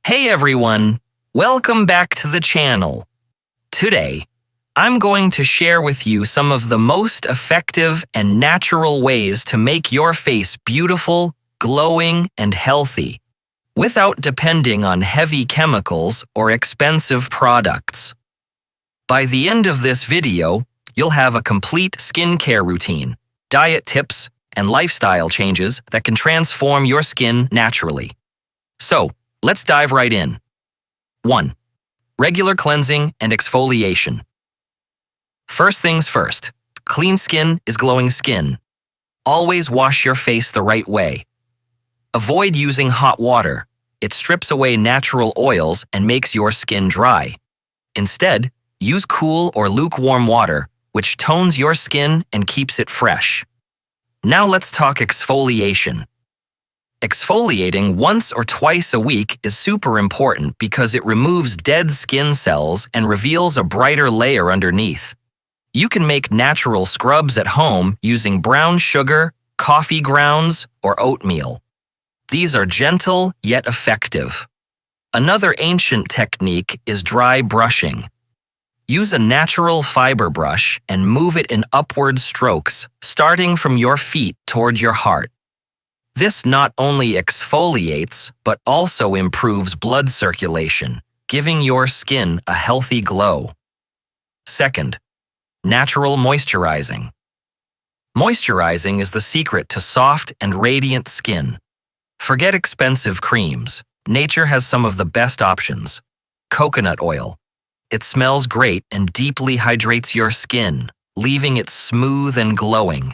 Hey everyone, welcome back to the channel. Today, I'm going to share with you some of the most effective and natural ways to make your face beautiful, glowing, and healthy, without depending on heavy chemicals or expensive products. By the end of this video, you'll have a complete skincare routine, diet tips, and lifestyle changes that can transform your skin naturally. So, let's dive right in. 1. Regular cleansing and exfoliation. First things first, clean skin is glowing skin. Always wash your face the right way. Avoid using hot water. It strips away natural oils and makes your skin dry. Instead, use cool or lukewarm water, which tones your skin and keeps it fresh. Now let's talk exfoliation. Exfoliating once or twice a week is super important because it removes dead skin cells and reveals a brighter layer underneath. You can make natural scrubs at home using brown sugar, coffee grounds, or oatmeal. These are gentle yet effective. Another ancient technique is dry brushing. Use a natural fiber brush and move it in upward strokes, starting from your feet toward your heart. This not only exfoliates, but also improves blood circulation, giving your skin a healthy glow. Second, natural moisturizing. Moisturizing is the secret to soft and radiant skin. Forget expensive creams. Nature has some of the best options. Coconut oil. It smells great and deeply hydrates your skin, leaving it smooth and glowing.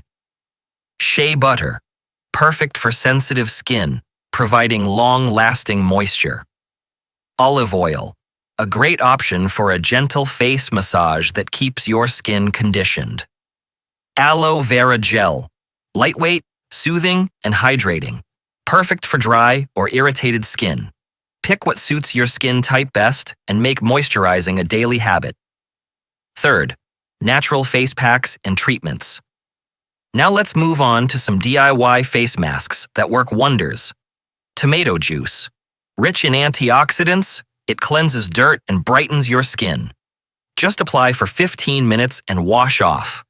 Shea butter. Perfect for sensitive skin, providing long-lasting moisture. Olive oil, a great option for a gentle face massage that keeps your skin conditioned. Aloe vera gel, lightweight, soothing, and hydrating. Perfect for dry or irritated skin. Pick what suits your skin type best and make moisturizing a daily habit. Third, natural face packs and treatments. Now let's move on to some DIY face masks that work wonders. Tomato juice. Rich in antioxidants, it cleanses dirt and brightens your skin. Just apply for 15 minutes and wash off.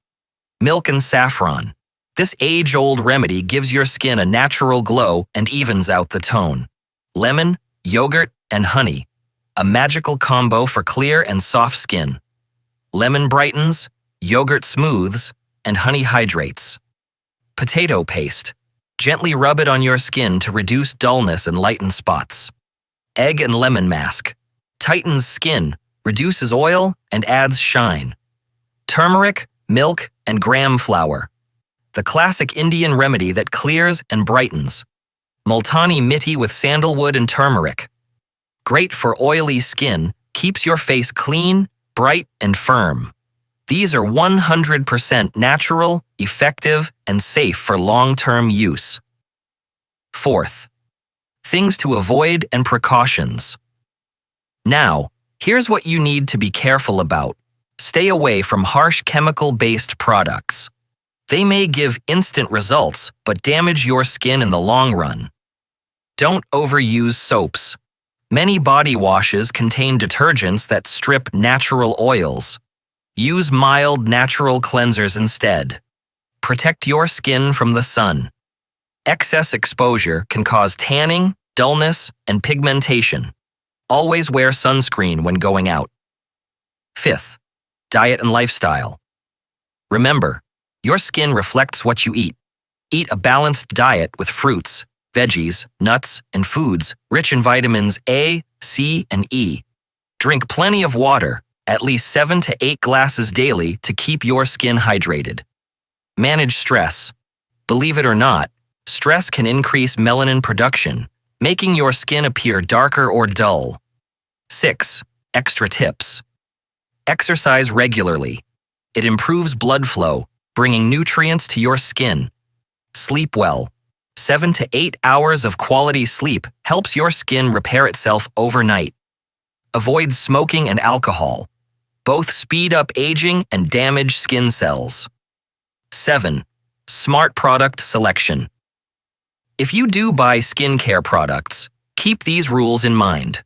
Milk and saffron. This age-old remedy gives your skin a natural glow and evens out the tone. Lemon, yogurt, and honey. A magical combo for clear and soft skin. Lemon brightens, yogurt smooths, and honey hydrates. Potato paste. Gently rub it on your skin to reduce dullness and lighten spots. Egg and lemon mask. Tightens skin, reduces oil, and adds shine. Turmeric, milk, and gram flour. The classic Indian remedy that clears and brightens. Multani mitti with sandalwood and turmeric. Great for oily skin, keeps your face clean, bright, and firm. These are 100% natural, effective, and safe for long-term use. Fourth, things to avoid and precautions. Now, here's what you need to be careful about. Stay away from harsh chemical-based products. They may give instant results, but damage your skin in the long run. Don't overuse soaps. Many body washes contain detergents that strip natural oils. Use mild natural cleansers instead. Protect your skin from the sun. Excess exposure can cause tanning, dullness, and pigmentation. Always wear sunscreen when going out. Fifth, diet and lifestyle. Remember, your skin reflects what you eat. Eat a balanced diet with fruits, veggies, nuts, and foods rich in vitamins A, C, and E. Drink plenty of water, at least 7 to 8 glasses daily to keep your skin hydrated. Manage stress. Believe it or not, stress can increase melanin production, making your skin appear darker or dull. 6. Extra tips. Exercise regularly. It improves blood flow, bringing nutrients to your skin. Sleep well. 7 to 8 hours of quality sleep helps your skin repair itself overnight. Avoid smoking and alcohol. Both speed up aging and damage skin cells. 7. Smart product selection. If you do buy skincare products, keep these rules in mind.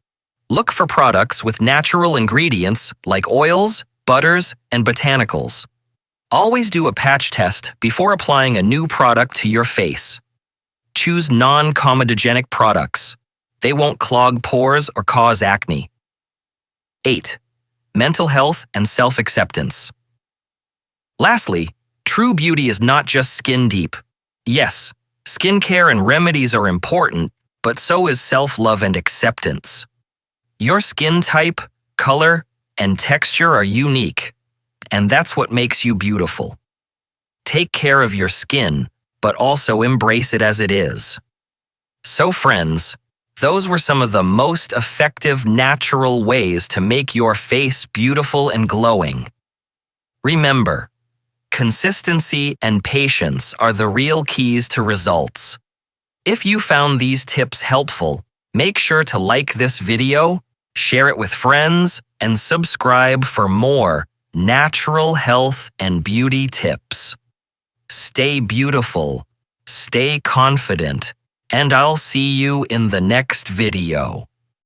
Look for products with natural ingredients like oils, butters, and botanicals. Always do a patch test before applying a new product to your face. Choose non-comedogenic products. They won't clog pores or cause acne. 8. Mental health and self-acceptance. Lastly, true beauty is not just skin deep. Yes, skincare and remedies are important, but so is self-love and acceptance. Your skin type, color, and texture are unique, and that's what makes you beautiful. Take care of your skin, but also embrace it as it is. So friends, those were some of the most effective natural ways to make your face beautiful and glowing. Remember, consistency and patience are the real keys to results. If you found these tips helpful, make sure to like this video, share it with friends, and subscribe for more natural health and beauty tips. Stay beautiful, stay confident, and I'll see you in the next video.